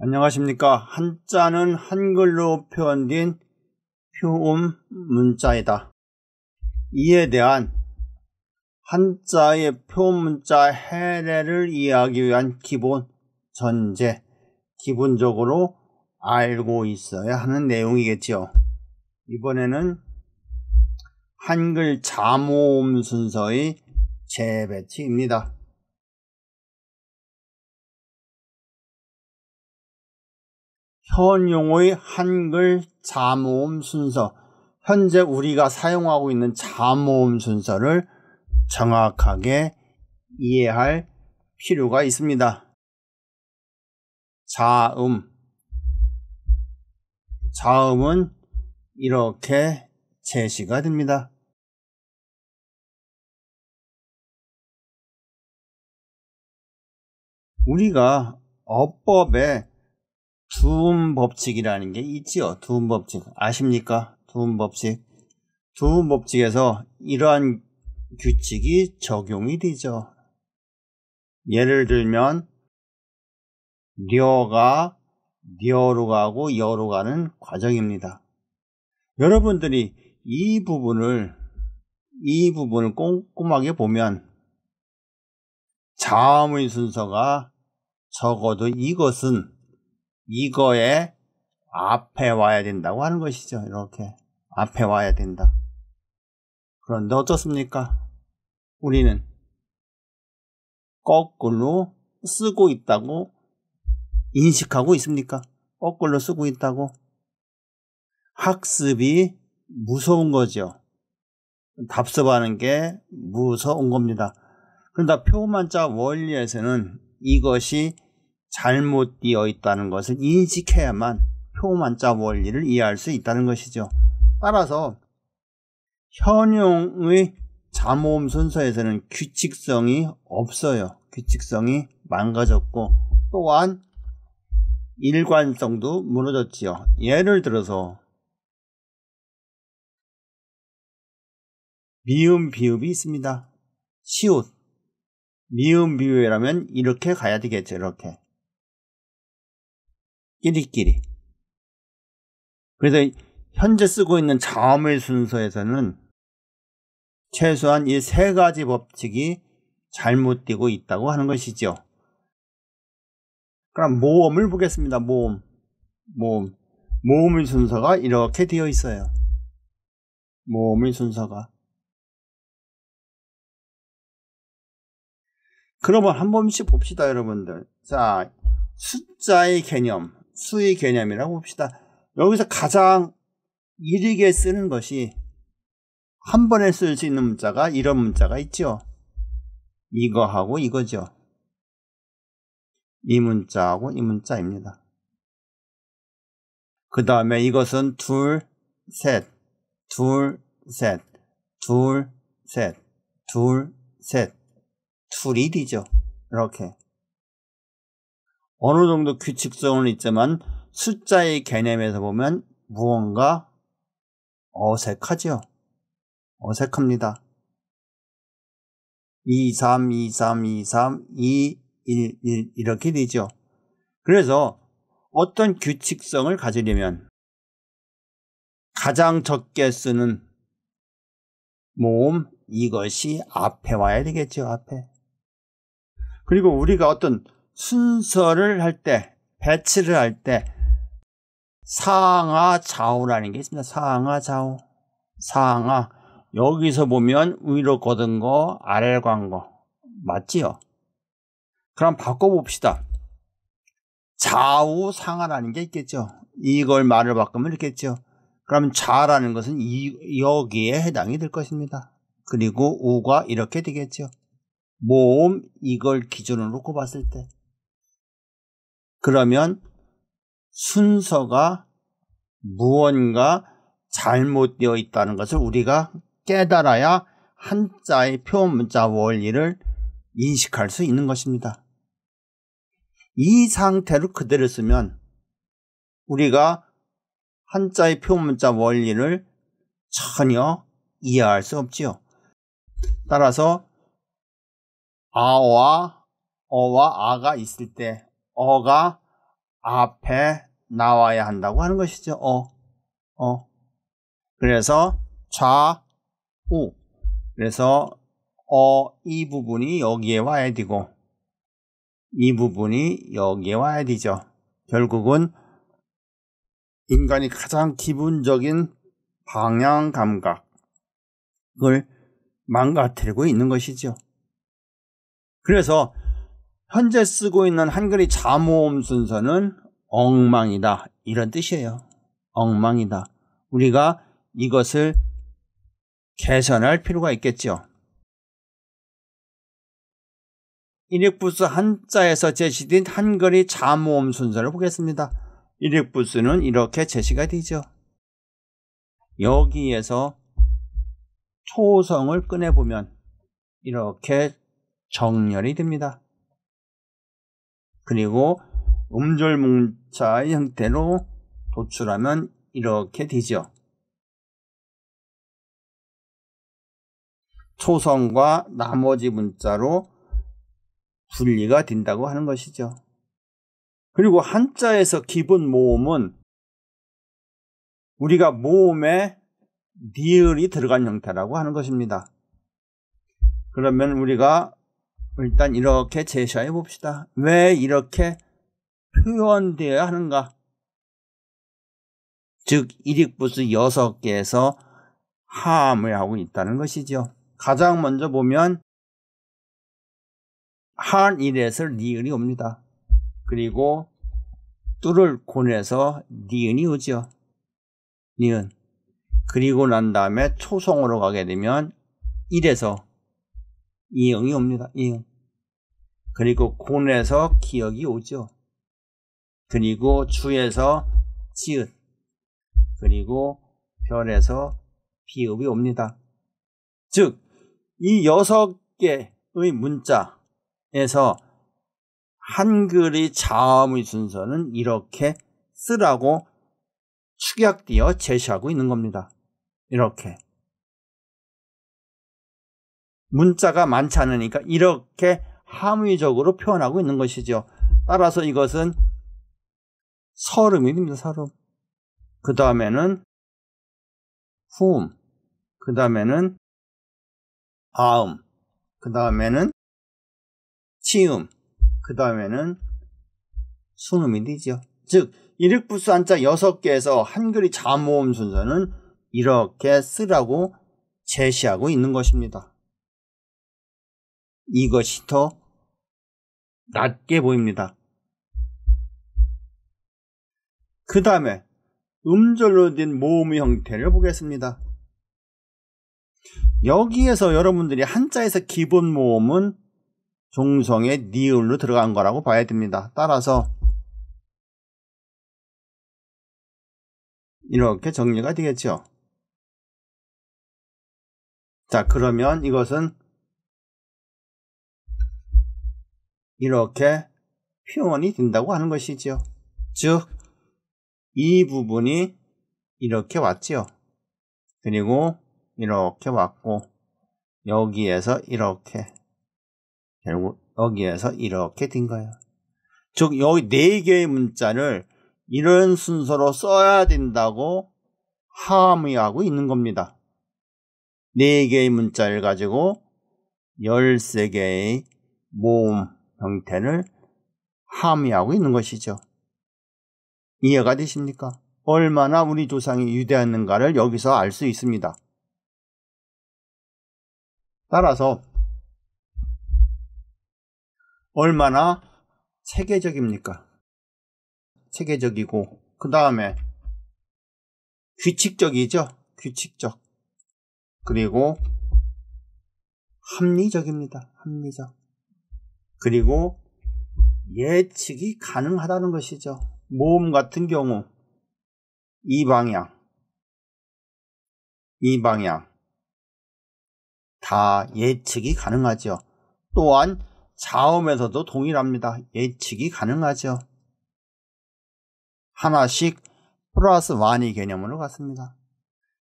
안녕하십니까. 한자는 한글로 표현된 표음 문자이다. 이에 대한 한자의 표음 문자 해례를 이해하기 위한 기본 전제, 기본적으로 알고 있어야 하는 내용이겠지요. 이번에는 한글 자모음 순서의 재배치입니다. 현용의 한글 자모음 순서, 현재 우리가 사용하고 있는 자모음 순서를 정확하게 이해할 필요가 있습니다. 자음은 이렇게 제시가 됩니다. 우리가 어법에 두음법칙이라는 게 있지요. 두음법칙 아십니까? 두음법칙. 두음법칙에서 이러한 규칙이 적용이 되죠. 예를 들면 려가 려로 가고 여로 가는 과정입니다. 여러분들이 이 부분을 꼼꼼하게 보면 자음의 순서가 적어도 이거의 앞에 와야 된다고 하는 것이죠. 이렇게 앞에 와야 된다. 그런데 어떻습니까? 우리는 거꾸로 쓰고 있다고 인식하고 있습니까? 거꾸로 쓰고 있다고? 학습이 무서운 거죠. 답습하는 게 무서운 겁니다. 그런데 표만자 원리에서는 이것이 잘못되어 있다는 것을 인식해야만 표만자 원리를 이해할 수 있다는 것이죠. 따라서 현용의 자모음 순서에서는 규칙성이 없어요. 규칙성이 망가졌고 또한 일관성도 무너졌지요. 예를 들어서 미음 비읍이 있습니다. 시옷 미음 비읍이라면 이렇게 가야 되겠죠. 이렇게 끼리끼리. 그래서 현재 쓰고 있는 자음의 순서에서는 최소한 이 세 가지 법칙이 잘못되고 있다고 하는 것이죠. 그럼 모음을 보겠습니다. 모음의 순서가 이렇게 되어 있어요. 모음의 순서가. 그러면 한 번씩 봅시다, 여러분들. 자, 숫자의 개념, 수의 개념이라고 봅시다. 여기서 가장 이르게 쓰는 것이 한 번에 쓸 수 있는 문자가 이런 문자가 있죠. 이거하고 이거죠. 이 문자하고 이 문자입니다. 그 다음에 이것은 둘, 셋, 둘, 셋, 둘, 셋, 둘, 셋, 둘이 되죠. 이렇게. 어느 정도 규칙성은 있지만 숫자의 개념에서 보면 무언가 어색하죠. 어색합니다. 2, 3, 2, 3, 2, 3, 2, 1, 1 이렇게 되죠. 그래서 어떤 규칙성을 가지려면 가장 적게 쓰는 모음 이것이 앞에 와야 되겠죠. 앞에. 그리고 우리가 어떤 순서를 할 때, 배치를 할 때 상하 좌우라는 게 있습니다. 상하 좌우. 상하. 여기서 보면 위로 걷은 거, 아래로 간 거. 맞지요? 그럼 바꿔봅시다. 좌우 상하라는 게 있겠죠. 이걸 말을 바꾸면 이렇겠죠. 그러면 좌라는 것은 여기에 해당이 될 것입니다. 그리고 우가 이렇게 되겠죠. 모음 이걸 기준으로 놓고 봤을 때. 그러면 순서가 무언가 잘못되어 있다는 것을 우리가 깨달아야 한자의 표음 문자 원리를 인식할 수 있는 것입니다. 이 상태로 그대로 쓰면 우리가 한자의 표음 문자 원리를 전혀 이해할 수 없지요. 따라서 아와 어와 아가 있을 때 어가 앞에 나와야 한다고 하는 것이죠. 그래서 좌우. 그래서 이 부분이 여기에 와야 되고 이 부분이 여기에 와야 되죠. 결국은 인간이 가장 기본적인 방향 감각을 망가뜨리고 있는 것이죠. 그래서 현재 쓰고 있는 한글의 자모음 순서는 엉망이다, 이런 뜻이에요. 엉망이다. 우리가 이것을 개선할 필요가 있겠죠. 일획부수 한자에서 제시된 한글의 자모음 순서를 보겠습니다. 일획부수는 이렇게 제시가 되죠. 여기에서 초성을 꺼내보면 이렇게 정렬이 됩니다. 그리고 음절문자의 형태로 도출하면 이렇게 되죠. 초성과 나머지 문자로 분리가 된다고 하는 것이죠. 그리고 한자에서 기본 모음은 우리가 모음에 니을이 들어간 형태라고 하는 것입니다. 그러면 우리가 일단 이렇게 제시해 봅시다. 왜 이렇게 표현되어야 하는가? 즉 일익부수 6개에서 하음을 하고 있다는 것이죠. 가장 먼저 보면 한 일에서 니은이 옵니다. 그리고 뚜를 곤에서 니은이 오죠. 니은. 그리고 난 다음에 초성으로 가게 되면 1에서 이응이 옵니다. 이응. 그리고 곤에서 기역이 오죠. 그리고 주에서 지읒. 그리고 별에서 비읍이 옵니다. 즉, 이 6개의 문자에서 한글의 자음의 순서는 이렇게 쓰라고 축약되어 제시하고 있는 겁니다. 이렇게. 문자가 많지 않으니까 이렇게 함의적으로 표현하고 있는 것이죠. 따라서 이것은 설음이 됩니다. 설음. 그 다음에는 후음. 그 다음에는 아음. 그 다음에는 치음. 그 다음에는 순음이 되죠. 즉 일획부수 한자 6개에서 한글의 자모음 순서는 이렇게 쓰라고 제시하고 있는 것입니다. 이것이 더 낮게 보입니다. 그 다음에 음절로 된 모음의 형태를 보겠습니다. 여기에서 여러분들이 한자에서 기본 모음은 종성의 니을로 들어간 거라고 봐야 됩니다. 따라서 이렇게 정리가 되겠죠. 자, 그러면 이것은 이렇게 표현이 된다고 하는 것이죠. 즉, 이 부분이 이렇게 왔죠. 그리고 이렇게 왔고, 여기에서 이렇게, 결국 여기에서 이렇게 된 거예요. 즉, 여기 4개의 문자를 이런 순서로 써야 된다고 함의하고 있는 겁니다. 4개의 문자를 가지고 13개의 모음 형태를 함의하고 있는 것이죠. 이해가 되십니까? 얼마나 우리 조상이 위대했는가를 여기서 알 수 있습니다. 따라서 얼마나 체계적입니까? 체계적이고 그 다음에 규칙적이죠. 규칙적. 그리고 합리적입니다. 합리적. 그리고 예측이 가능하다는 것이죠. 모음 같은 경우 이 방향 다 예측이 가능하죠. 또한 자음에서도 동일합니다. 예측이 가능하죠. 하나씩 플러스 완의 개념으로 갔습니다.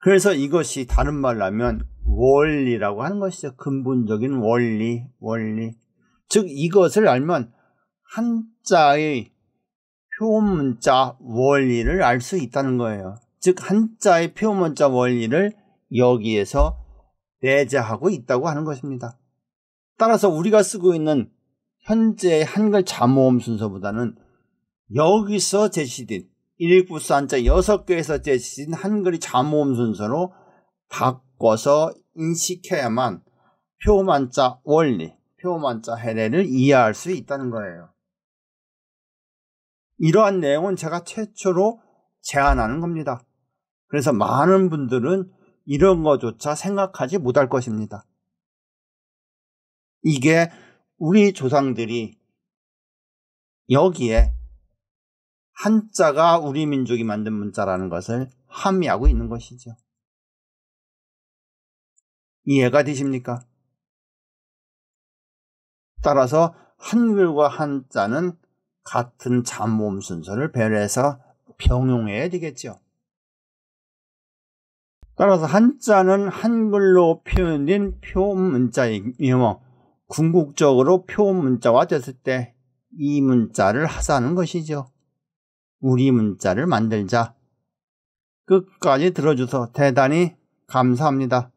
그래서 이것이 다른 말로 하면 원리라고 하는 것이죠. 근본적인 원리. 즉 이것을 알면 한자의 표문자 원리를 알 수 있다는 거예요. 즉 한자의 표문자 원리를 여기에서 내재하고 있다고 하는 것입니다. 따라서 우리가 쓰고 있는 현재의 한글 자모음 순서보다는 여기서 제시된 119수 한자 6개에서 제시된 한글의 자모음 순서로 바꿔서 인식해야만 표만자 원리, 표만자 해례를 이해할 수 있다는 거예요. 이러한 내용은 제가 최초로 제안하는 겁니다. 그래서 많은 분들은 이런 것조차 생각하지 못할 것입니다. 이게 우리 조상들이 여기에 한자가 우리 민족이 만든 문자라는 것을 함의하고 있는 것이죠. 이해가 되십니까? 따라서 한글과 한자는 같은 자모음 순서를 배려해서 병용해야 되겠죠. 따라서 한자는 한글로 표현된 표문자이며 궁극적으로 표문자가 됐을 때 이 문자를 하사하는 것이죠. 우리 문자를 만들자. 끝까지 들어줘서 대단히 감사합니다.